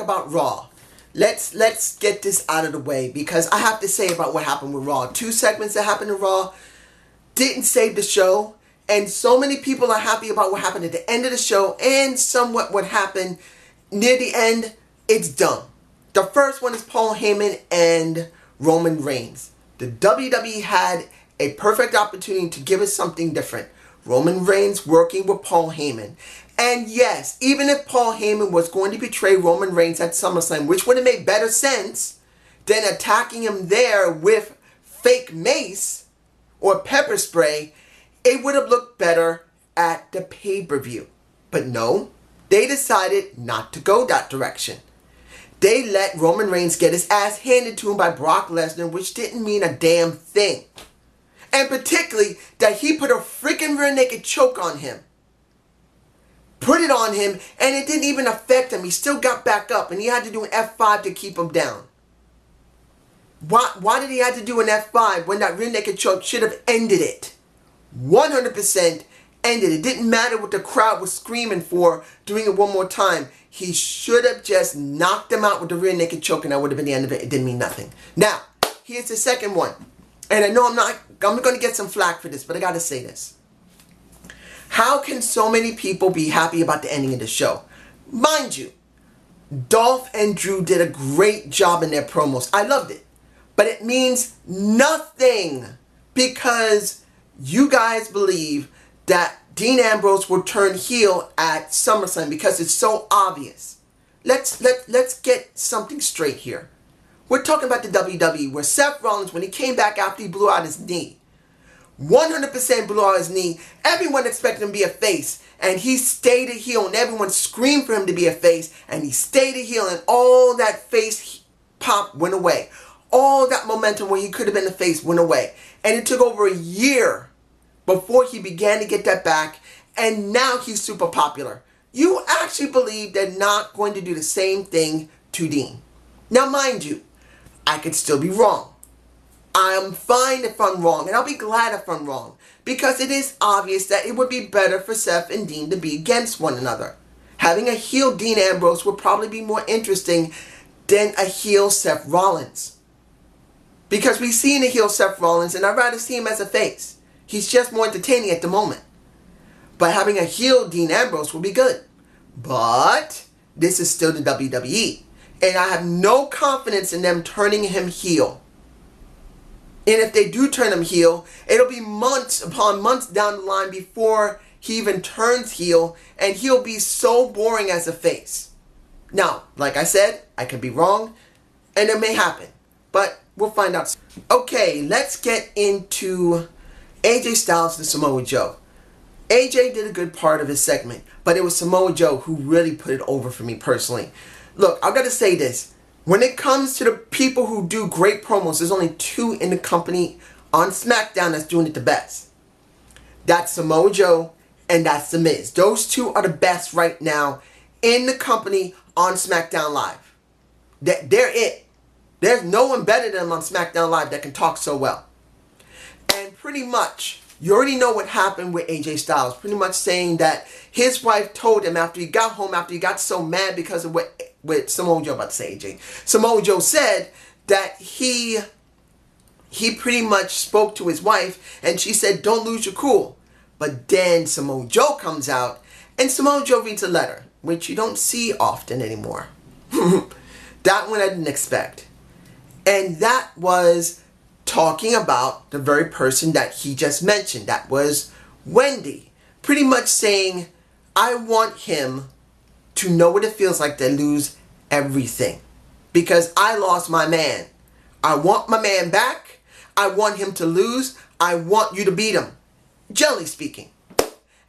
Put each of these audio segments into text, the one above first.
about Raw. Let's get this out of the way, because I have to say about what happened with Raw. 2 segments that happened in Raw didn't save the show, and so many people are happy about what happened at the end of the show and somewhat what happened near the end. It's dumb. The first one is Paul Heyman and Roman Reigns. The WWE had a perfect opportunity to give us something different. Roman Reigns working with Paul Heyman. And yes, even if Paul Heyman was going to betray Roman Reigns at SummerSlam, which would have made better sense than attacking him there with fake mace or pepper spray, it would have looked better at the pay-per-view. But no, they decided not to go that direction. They let Roman Reigns get his ass handed to him by Brock Lesnar, which didn't mean a damn thing. And particularly that he put a freaking rear naked choke on him. Put it on him, and it didn't even affect him. He still got back up, and he had to do an F5 to keep him down. Why did he have to do an F5 when that rear naked choke should have ended it? 100% ended it. It didn't matter what the crowd was screaming for, doing it one more time. He should have just knocked him out with the rear naked choke, and that would have been the end of it. It didn't mean nothing. Now, here's the second one. And I know I'm going to get some flack for this, but I got to say this. How can so many people be happy about the ending of the show? Mind you, Dolph and Drew did a great job in their promos. I loved it. But it means nothing, because you guys believe that Dean Ambrose will turn heel at SummerSlam because it's so obvious. Let's get something straight here. We're talking about the WWE, where Seth Rollins, when he came back after he blew out his knee, 100% blew out his knee. Everyone expected him to be a face, and he stayed a heel, and everyone screamed for him to be a face, and he stayed a heel, and all that face pop went away. All that momentum where he could have been the face went away. And it took over a year before he began to get that back, and now he's super popular. You actually believe they're not going to do the same thing to Dean. Now, mind you, I could still be wrong. I'm fine if I'm wrong, and I'll be glad if I'm wrong, because it is obvious that it would be better for Seth and Dean to be against one another. Having a heel Dean Ambrose would probably be more interesting than a heel Seth Rollins. Because we've seen a heel Seth Rollins, and I'd rather see him as a face. He's just more entertaining at the moment. But having a heel Dean Ambrose will be good. But this is still the WWE. And I have no confidence in them turning him heel. And if they do turn him heel, it'll be months upon months down the line before he even turns heel. And he'll be so boring as a face. Now, like I said, I could be wrong. And it may happen. But we'll find out. Okay, let's get into AJ Styles and Samoa Joe. AJ did a good part of his segment, but it was Samoa Joe who really put it over for me personally. Look, I've got to say this. When it comes to the people who do great promos, there's only 2 in the company on Smackdown that's doing it the best. That's Samoa Joe and that's The Miz. Those 2 are the best right now in the company on SmackDown Live. They're it. There's no one better than them on SmackDown Live that can talk so well. And pretty much, you already know what happened with AJ Styles. Pretty much saying that his wife told him after he got home, after he got so mad because of what Samoa Joe, about to say AJ. Samoa Joe said that he pretty much spoke to his wife and she said, don't lose your cool. But then Samoa Joe comes out and Samoa Joe reads a letter, which you don't see often anymore. That one I didn't expect. And that was talking about the very person that he just mentioned. That was Wendy. Pretty much saying, I want him to know what it feels like to lose everything. Because I lost my man. I want my man back. I want him to lose. I want you to beat him. Generally speaking.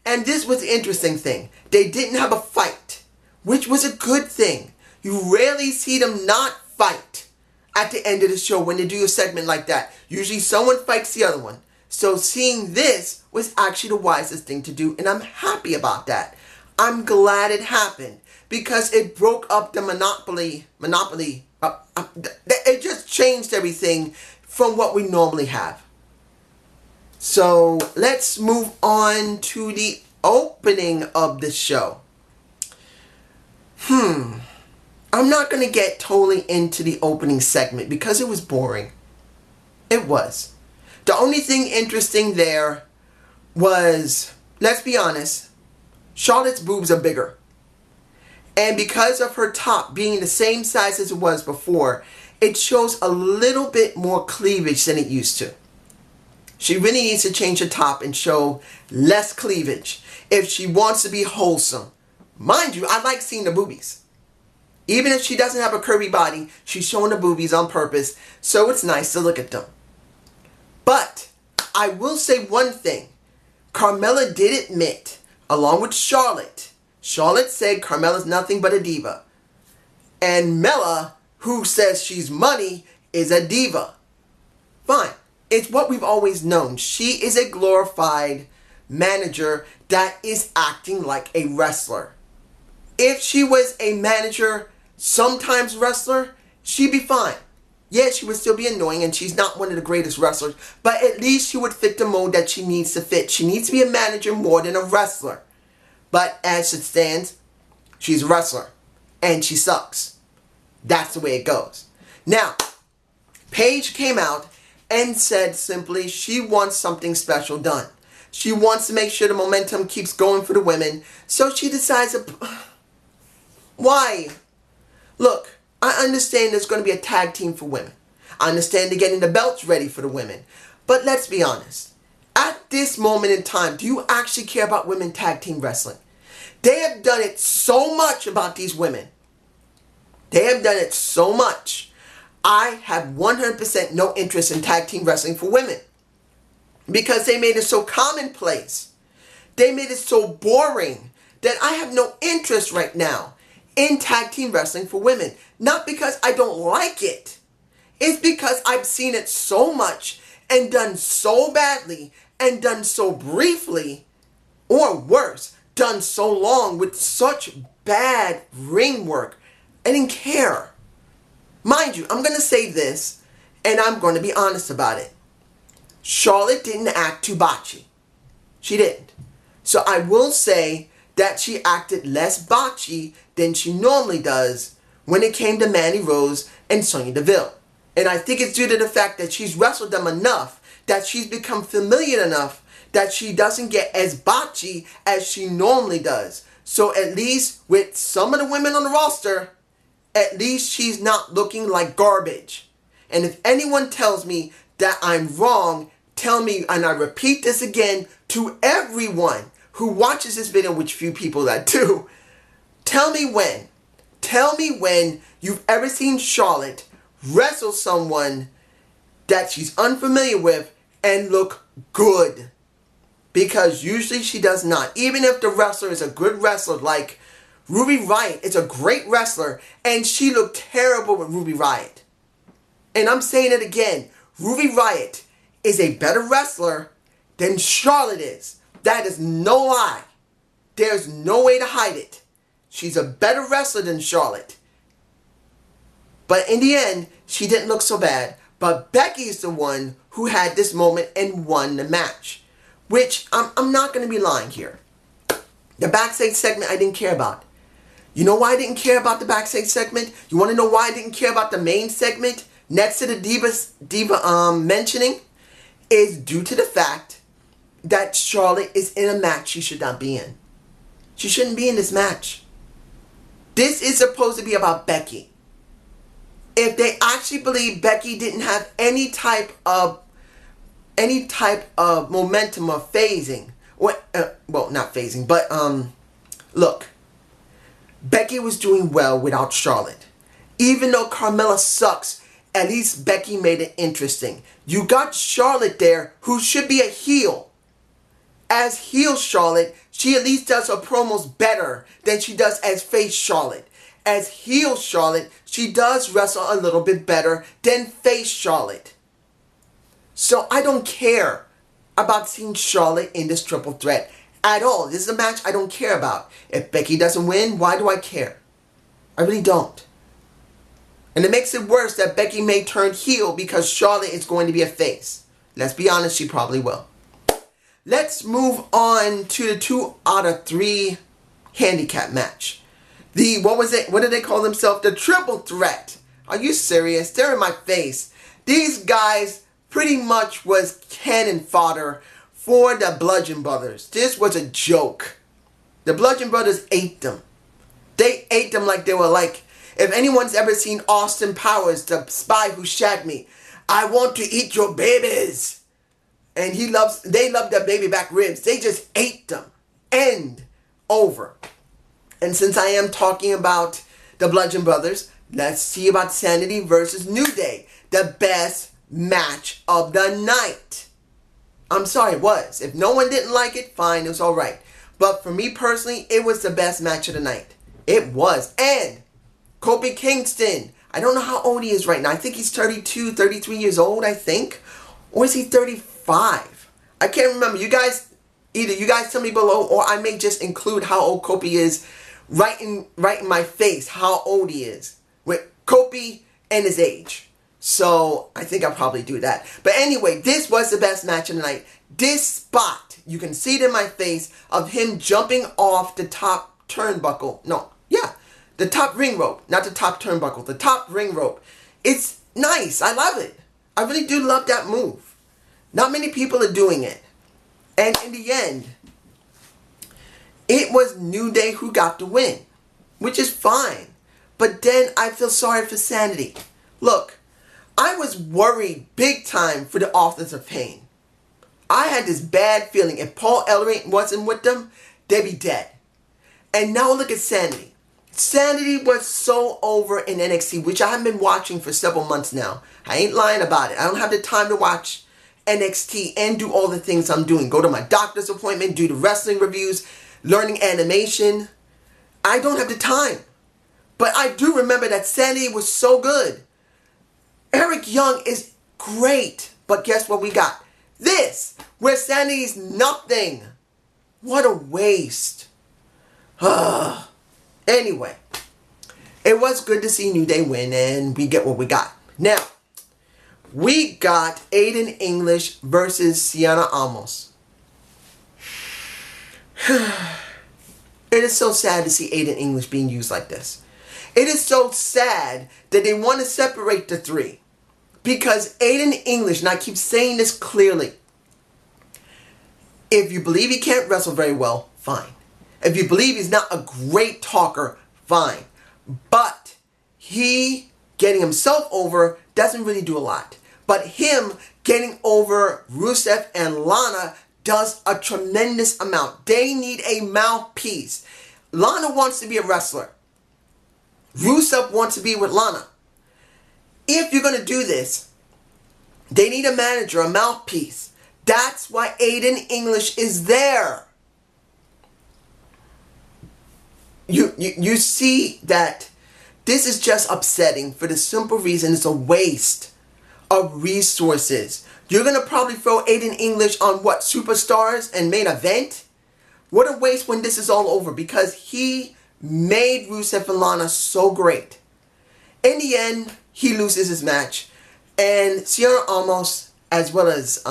And this was the interesting thing. They didn't have a fight, which was a good thing. You rarely see them not fight at the end of the show when they do a segment like that. Usually someone fights the other one. So seeing this was actually the wisest thing to do, and I'm happy about that. I'm glad it happened because it broke up the monopoly. It just changed everything from what we normally have. So let's move on to the opening of the show. I'm not going to get totally into the opening segment because it was boring. It was. The only thing interesting there was, let's be honest, Charlotte's boobs are bigger. And because of her top being the same size as it was before, it shows a little bit more cleavage than it used to. She really needs to change her top and show less cleavage if she wants to be wholesome. Mind you, I like seeing the boobies. Even if she doesn't have a curvy body, she's showing the boobies on purpose, so it's nice to look at them. But I will say one thing. Carmella did admit, along with Charlotte said Carmella's nothing but a diva. And Mella, who says she's money, is a diva. Fine. It's what we've always known. She is a glorified manager that is acting like a wrestler. If she was a manager, sometimes wrestler, she'd be fine. Yeah, she would still be annoying and she's not one of the greatest wrestlers, but at least she would fit the mold that she needs to fit. She needs to be a manager more than a wrestler. But as it stands, she's a wrestler and she sucks. That's the way it goes. Now, Paige came out and said simply she wants something special done. She wants to make sure the momentum keeps going for the women, so she decides to... Why? Look, I understand there's going to be a tag team for women. I understand they're getting the belts ready for the women. But let's be honest. At this moment in time, do you actually care about women tag team wrestling? They have done it so much about these women. They have done it so much. I have 100% no interest in tag team wrestling for women. Because they made it so commonplace. They made it so boring that I have no interest right now in tag team wrestling for women. Not because I don't like it. It's because I've seen it so much and done so badly and done so briefly, or worse, done so long with such bad ring work. I didn't care. Mind you, I'm going to say this and I'm going to be honest about it. Charlotte didn't act too botchy. She didn't. So I will say that she acted less botchy than she normally does when it came to Mandy Rose and Sonya Deville. And I think it's due to the fact that she's wrestled them enough, that she's become familiar enough, that she doesn't get as botchy as she normally does. So at least with some of the women on the roster, at least she's not looking like garbage. And if anyone tells me that I'm wrong, tell me, and I repeat this again to everyone who watches this video, which few people that do. Tell me when you've ever seen Charlotte wrestle someone that she's unfamiliar with and look good. Because usually she does not. Even if the wrestler is a good wrestler, like Ruby Riott is a great wrestler, and she looked terrible with Ruby Riott. And I'm saying it again, Ruby Riott is a better wrestler than Charlotte is. That is no lie. There's no way to hide it. She's a better wrestler than Charlotte. But in the end, she didn't look so bad. But Becky is the one who had this moment and won the match. Which, I'm not going to be lying here. The backstage segment I didn't care about. You know why I didn't care about the backstage segment? You want to know why I didn't care about the main segment next to the diva mentioning? Is due to the fact that Charlotte is in a match she should not be in. She shouldn't be in this match. This is supposed to be about Becky. If they actually believe Becky didn't have any type of momentum or phasing, well, not phasing, but look, Becky was doing well without Charlotte. Even though Carmella sucks, at least Becky made it interesting. You got Charlotte there, who should be a heel. As heel Charlotte, she at least does her promos better than she does as face Charlotte. As heel Charlotte, she does wrestle a little bit better than face Charlotte. So I don't care about seeing Charlotte in this triple threat at all. This is a match I don't care about. If Becky doesn't win, why do I care? I really don't. And it makes it worse that Becky may turn heel because Charlotte is going to be a face. Let's be honest, she probably will. Let's move on to the 2 out of 3 handicap match. what was it? What did they call themselves? The triple threat. Are you serious? They're in my face. These guys pretty much was cannon fodder for the Bludgeon Brothers. This was a joke. The Bludgeon Brothers ate them. They ate them like they were like, if anyone's ever seen Austin Powers, the spy who shagged me, I want to eat your babies. And they love their baby back ribs. They just ate them. End. Over. And since I am talking about the Bludgeon Brothers, let's see about Sanity versus New Day. The best match of the night. I'm sorry, it was. If no one didn't like it, fine, it was alright. But for me personally, it was the best match of the night. It was. And Kofi Kingston, I don't know how old he is right now. I think he's 32, 33 years old, I think. Or is he 35? I can't remember. Either you guys tell me below, or I may just include how old Kofi is right in my face, how old he is. With Kofi and his age. So, I think I'll probably do that. But anyway, this was the best match of the night. This spot, you can see it in my face, of him jumping off the top turnbuckle. No, yeah. The top ring rope. Not the top turnbuckle. The top ring rope. It's nice. I love it. I really do love that move. Not many people are doing it. And in the end, it was New Day who got the win. Which is fine. But then I feel sorry for Sanity. Look, I was worried big time for the Authors of Pain. I had this bad feeling if Paul Ellering wasn't with them, they'd be dead. And now look at Sanity. Sanity was so over in NXT, which I haven't been watching for several months now. I ain't lying about it. I don't have the time to watch NXT and do all the things I'm doing. Go to my doctor's appointment, do the wrestling reviews, learning animation. I don't have the time. But I do remember that Sanity was so good. Eric Young is great. But guess what we got? This, where Sanity's nothing. What a waste. Anyway, it was good to see New Day win, and we get what we got. Now, we got Aiden English versus Sienna Amos. It is so sad to see Aiden English being used like this. It is so sad that they want to separate the three. Because Aiden English, and I keep saying this clearly, if you believe he can't wrestle very well, fine. If you believe he's not a great talker, fine. But he getting himself over doesn't really do a lot. But him getting over Rusev and Lana does a tremendous amount. They need a mouthpiece. Lana wants to be a wrestler. Rusev wants to be with Lana. If you're going to do this, they need a manager, a mouthpiece. That's why Aiden English is there. You see that this is just upsetting for the simple reason it's a waste of resources. You're going to probably throw Aiden English on what, Superstars and main event? What a waste when this is all over, because he made Rusev and Lana so great. In the end, he loses his match. And Sierra Amos, as well as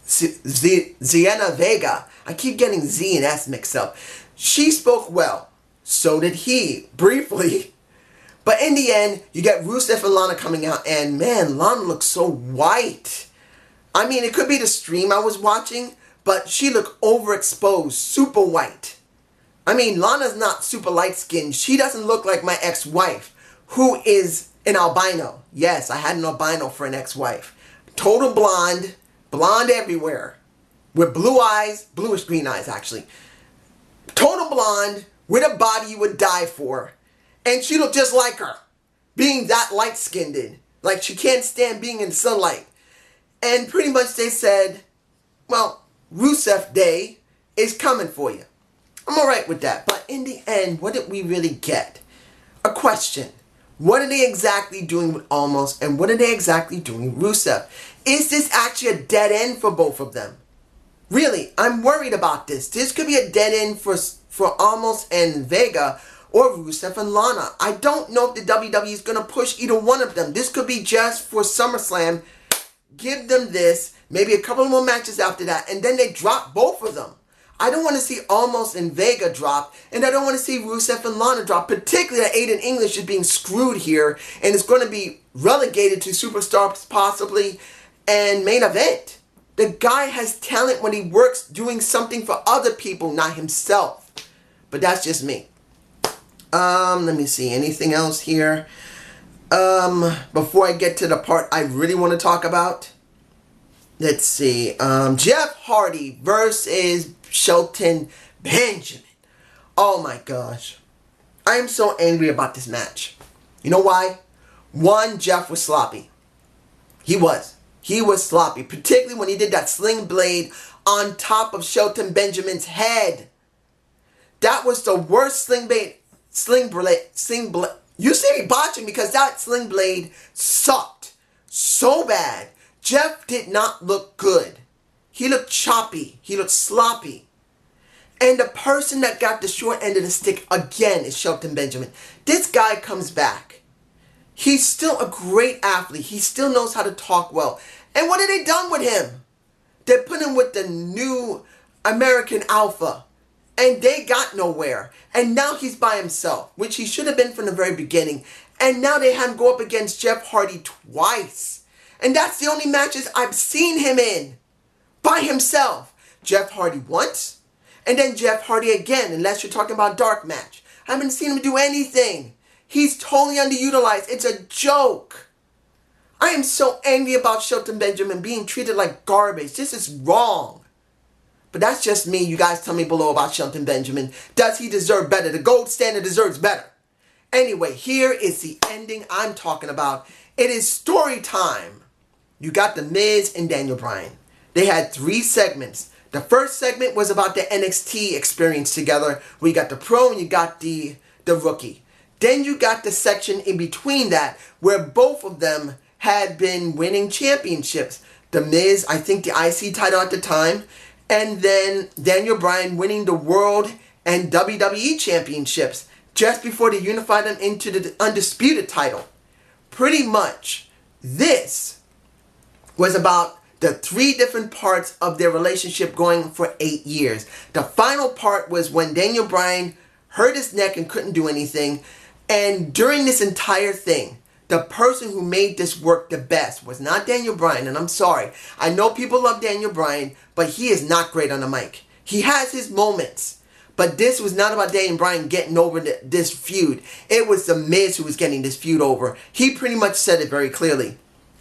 Zelina Vega, I keep getting Z and S mixed up. She spoke well. So did he, briefly. But in the end, you get Rusev and Lana coming out, and man, Lana looks so white. I mean, it could be the stream I was watching, but she looked overexposed, super white. I mean, Lana's not super light-skinned. She doesn't look like my ex-wife, who is an albino. Yes, I had an albino for an ex-wife. Total blonde, blonde everywhere, with blue eyes, bluish green eyes actually. Total blonde, with a body you would die for. And she looked just like her, being that light-skinned. Like she can't stand being in sunlight. And pretty much they said, well, Rusev Day is coming for you. I'm alright with that. But in the end, what did we really get? A question. What are they exactly doing with Almost, and what are they exactly doing with Rusev? Is this actually a dead end for both of them? Really, I'm worried about this. This could be a dead end for Almost and Vega, or Rusev and Lana. I don't know if the WWE is going to push either one of them. This could be just for SummerSlam. Give them this, maybe a couple more matches after that, and then they drop both of them. I don't want to see Almost and Vega drop, and I don't want to see Rusev and Lana drop, particularly that Aiden English is being screwed here, and is going to be relegated to Superstars possibly, and main event. The guy has talent when he works doing something for other people, not himself. But that's just me. Let me see, anything else here? Before I get to the part I really want to talk about, let's see, Jeff Hardy versus Shelton Benjamin. Oh my gosh. I am so angry about this match. You know why? One, Jeff was sloppy. He was. He was sloppy, particularly when he did that sling blade on top of Shelton Benjamin's head. That was the worst sling blade. You see me botching because that sling blade sucked so bad. Jeff did not look good. He looked choppy. He looked sloppy. And the person that got the short end of the stick again is Shelton Benjamin. This guy comes back. He's still a great athlete. He still knows how to talk well. And what have they done with him? They put him with the new American Alpha. And they got nowhere. And now he's by himself, which he should have been from the very beginning. And now they have him go up against Jeff Hardy twice. And that's the only matches I've seen him in. By himself. Jeff Hardy once. And then Jeff Hardy again, unless you're talking about dark match. I haven't seen him do anything. He's totally underutilized. It's a joke. I am so angry about Shelton Benjamin being treated like garbage. This is wrong. But that's just me. You guys tell me below about Shelton Benjamin. Does he deserve better? The gold standard deserves better. Anyway, here is the ending I'm talking about. It is story time. You got The Miz and Daniel Bryan. They had 3 segments. The first segment was about the NXT experience together, where you got the pro and you got the rookie. Then you got the section in between that, where both of them had been winning championships. The Miz, I think the IC title at the time, and then Daniel Bryan winning the World and WWE championships just before they unified them into the Undisputed title. Pretty much, this was about the 3 different parts of their relationship going for 8 years. The final part was when Daniel Bryan hurt his neck and couldn't do anything. And during this entire thing, the person who made this work the best was not Daniel Bryan, and I'm sorry. I know people love Daniel Bryan, but he is not great on the mic. He has his moments, but this was not about Daniel Bryan getting over this feud. It was The Miz who was getting this feud over. He pretty much said it very clearly.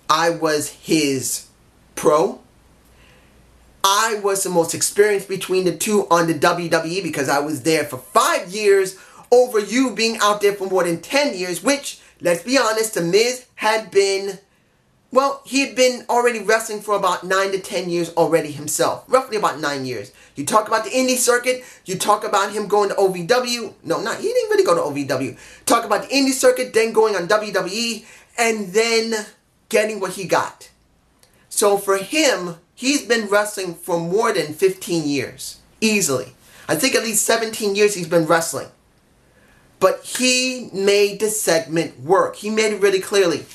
I was his pro. I was the most experienced between the two on the WWE because I was there for 5 years over you being out there for more than 10 years, which, let's be honest, The Miz had been, well, he had been already wrestling for about 9 to 10 years already himself. Roughly about 9 years. You talk about the indie circuit, you talk about him going to OVW. No, he didn't really go to OVW. Talk about the indie circuit, then going on WWE, and then getting what he got. So for him, he's been wrestling for more than 15 years. Easily. I think at least 17 years he's been wrestling. But he made the segment work. He made it really clearly.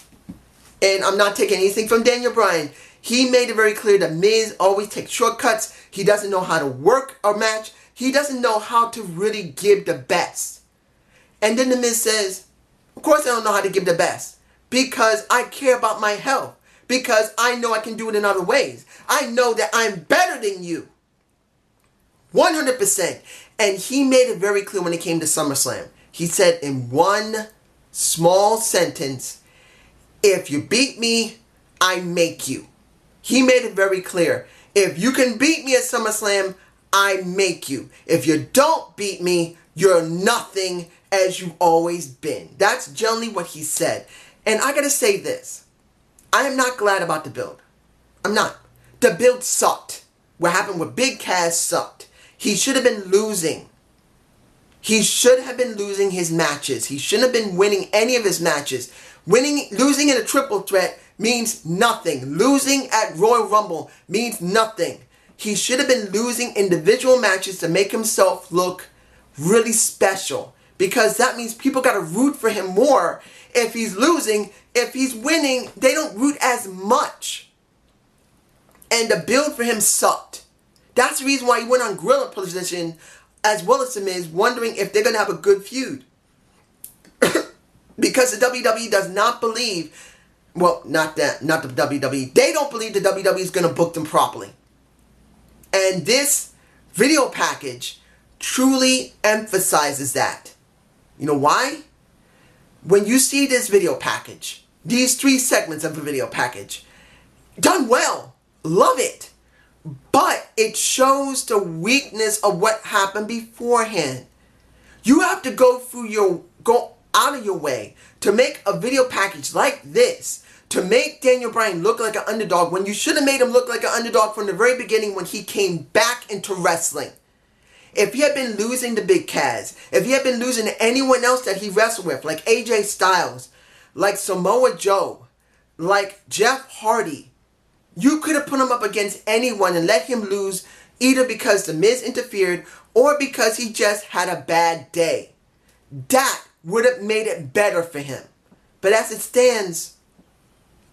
And I'm not taking anything from Daniel Bryan. He made it very clear that Miz always takes shortcuts. He doesn't know how to work a match. He doesn't know how to really give the best. And then The Miz says, of course I don't know how to give the best. Because I care about my health. Because I know I can do it in other ways. I know that I'm better than you. 100%. And he made it very clear when it came to SummerSlam. He said in one small sentence, if you beat me, I make you. He made it very clear. If you can beat me at SummerSlam, I make you. If you don't beat me, you're nothing as you've always been. That's generally what he said. And I gotta say this. I am not glad about the build. I'm not. The build sucked. What happened with Big Cass sucked. He should have been losing. He should have been losing his matches. He shouldn't have been winning any of his matches. Losing in a triple threat means nothing. Losing at Royal Rumble means nothing. He should have been losing individual matches to make himself look really special. Because that means people got to root for him more if he's losing. If he's winning, they don't root as much. And the build for him sucked. That's the reason why he went on Gorilla position as well as The Miz, wondering if they're going to have a good feud. Because the WWE does not believe, well, not the WWE, they don't believe the WWE is going to book them properly. And this video package truly emphasizes that. You know why? When you see this video package, these 3 segments of the video package, done well, love it. But it shows the weakness of what happened beforehand. You have to go out of your way to make a video package like this, to make Daniel Bryan look like an underdog when you should have made him look like an underdog from the very beginning when he came back into wrestling. If he had been losing to Big Cass, if he had been losing to anyone else that he wrestled with, like AJ Styles, like Samoa Joe, like Jeff Hardy, you could have put him up against anyone and let him lose either because The Miz interfered or because he just had a bad day. That would have made it better for him. But as it stands,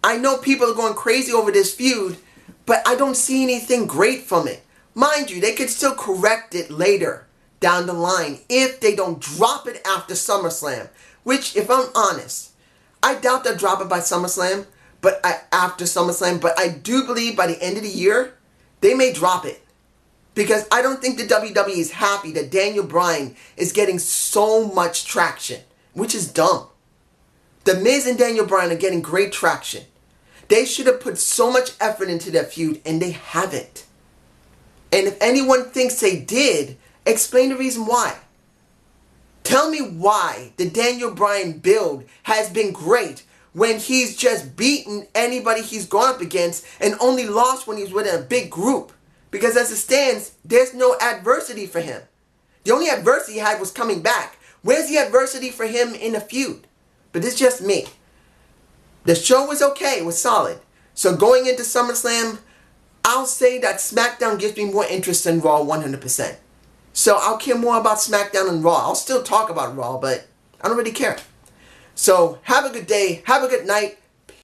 I know people are going crazy over this feud, but I don't see anything great from it. Mind you, they could still correct it later down the line if they don't drop it after SummerSlam. Which, if I'm honest, I doubt they'll drop it by SummerSlam, after SummerSlam, but I do believe by the end of the year, they may drop it. Because I don't think the WWE is happy that Daniel Bryan is getting so much traction, which is dumb. The Miz and Daniel Bryan are getting great traction. They should have put so much effort into their feud, and they haven't. And if anyone thinks they did, explain the reason why. Tell me why the Daniel Bryan build has been great when he's just beaten anybody he's gone up against and only lost when he's within a big group. Because as it stands, there's no adversity for him. The only adversity he had was coming back. Where's the adversity for him in a feud? But it's just me. The show was okay, it was solid. So going into SummerSlam, I'll say that SmackDown gives me more interest than Raw 100%. So I'll care more about SmackDown than Raw. I'll still talk about Raw, but I don't really care. So have a good day, have a good night.